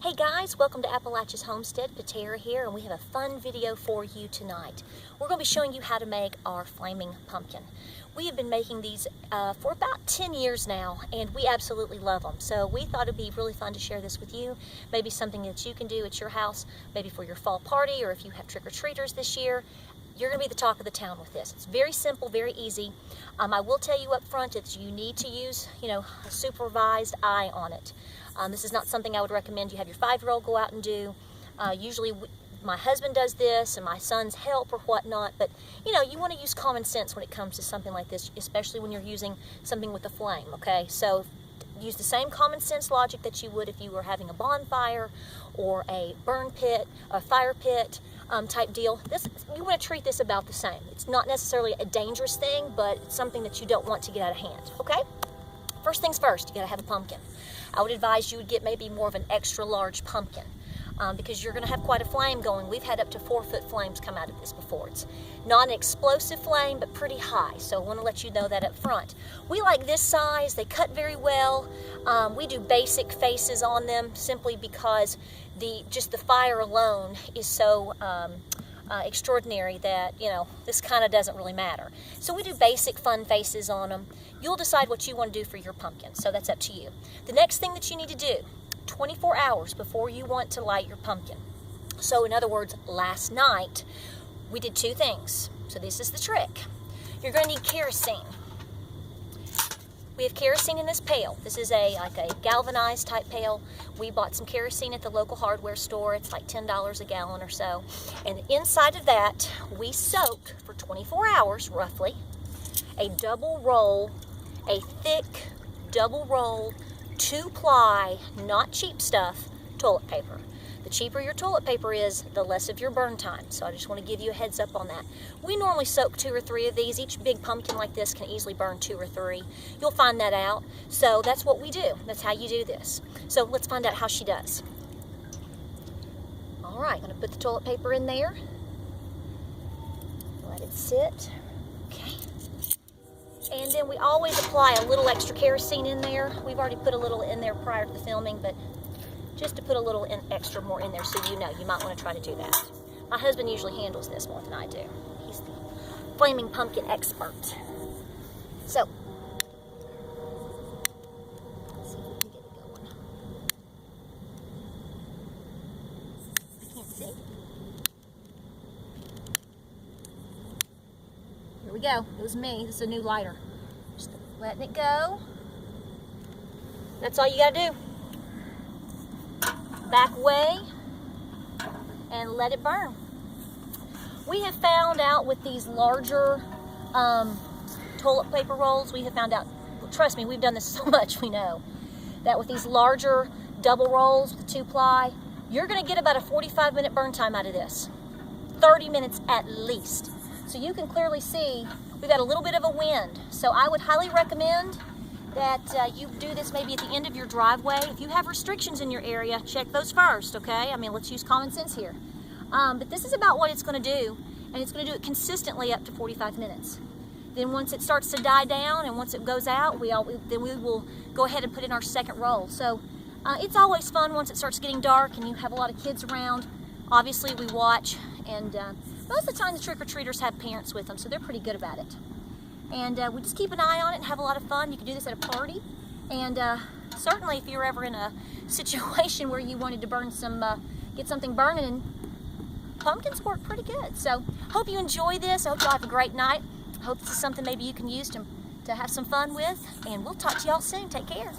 Hey guys, welcome to Appalachia's Homestead. Patara here, and we have a fun video for you tonight. We're going to be showing you how to make our flaming pumpkin. We have been making these for about 10 years now, and we absolutely love them. So we thought it'd be really fun to share this with you. Maybe something that you can do at your house, maybe for your fall party, or if you have trick-or-treaters this year. You're going to be the talk of the town with this. It's very simple, very easy. I will tell you up front that you need to use, a supervised eye on it. This is not something I would recommend you have your 5-year-old go out and do. Usually my husband does this and my sons help or whatnot, but you want to use common sense when it comes to something like this, especially when you're using something with a flame, okay? So use the same common sense logic that you would if you were having a bonfire or a burn pit, a fire pit type deal. You want to treat this about the same. It's not necessarily a dangerous thing, but it's something that you don't want to get out of hand, okay? First things first, you gotta have a pumpkin. I would advise you would get maybe more of an extra large pumpkin because you're gonna have quite a flame going. We've had up to 4-foot flames come out of this before. It's not an explosive flame, but pretty high, so I wanna let you know that up front. We like this size, they cut very well. We do basic faces on them simply because just the fire alone is so extraordinary that this kind of doesn't really matter. So we do basic fun faces on them. You'll decide what you want to do for your pumpkin, so that's up to you. The next thing that you need to do 24 hours before you want to light your pumpkin. So in other words, last night we did 2 things. So this is the trick. You're going to need kerosene. We have kerosene in this pail. This is like a galvanized type pail. We bought some kerosene at the local hardware store. It's like $10 a gallon or so. And inside of that, we soak for 24 hours roughly a thick double roll, 2-ply, not cheap stuff, toilet paper. The cheaper your toilet paper is, the less of your burn time. So I just want to give you a heads up on that. We normally soak 2 or 3 of these. Each big pumpkin like this can easily burn 2 or 3. You'll find that out. So that's what we do. That's how you do this. So let's find out how she does. All right, I'm going to put the toilet paper in there. Let it sit. Okay. And then we always apply a little extra kerosene in there. We've already put a little in there prior to the filming, but just to put a little extra more in there so you might want to try to do that. My husband usually handles this more than I do. He's the flaming pumpkin expert. So, let's see if we can get it going. I can't see. Here we go. It was me. This is a new lighter. Just letting it go. That's all you gotta do. Back way and let it burn. We have found out with these larger toilet paper rolls, we have found out, trust me, we've done this so much, we know, that with these larger double rolls with 2-ply, you're gonna get about a 45-minute burn time out of this. 30 minutes at least. So you can clearly see we've got a little bit of a wind. So I would highly recommend that you do this maybe at the end of your driveway. If you have restrictions in your area, check those first, okay? I mean, let's use common sense here. But this is about what it's gonna do, and it's gonna do it consistently up to 45 minutes. Then once it starts to die down and once it goes out, then we will go ahead and put in our second roll. So it's always fun once it starts getting dark and you have a lot of kids around. Obviously we watch, and most of the time the trick-or-treaters have parents with them, so they're pretty good about it. And we just keep an eye on it and have a lot of fun. You can do this at a party. And certainly if you're ever in a situation where you wanted to burn get something burning, pumpkins work pretty good. So hope you enjoy this. I hope y'all have a great night. I hope this is something maybe you can use to have some fun with. And we'll talk to y'all soon. Take care.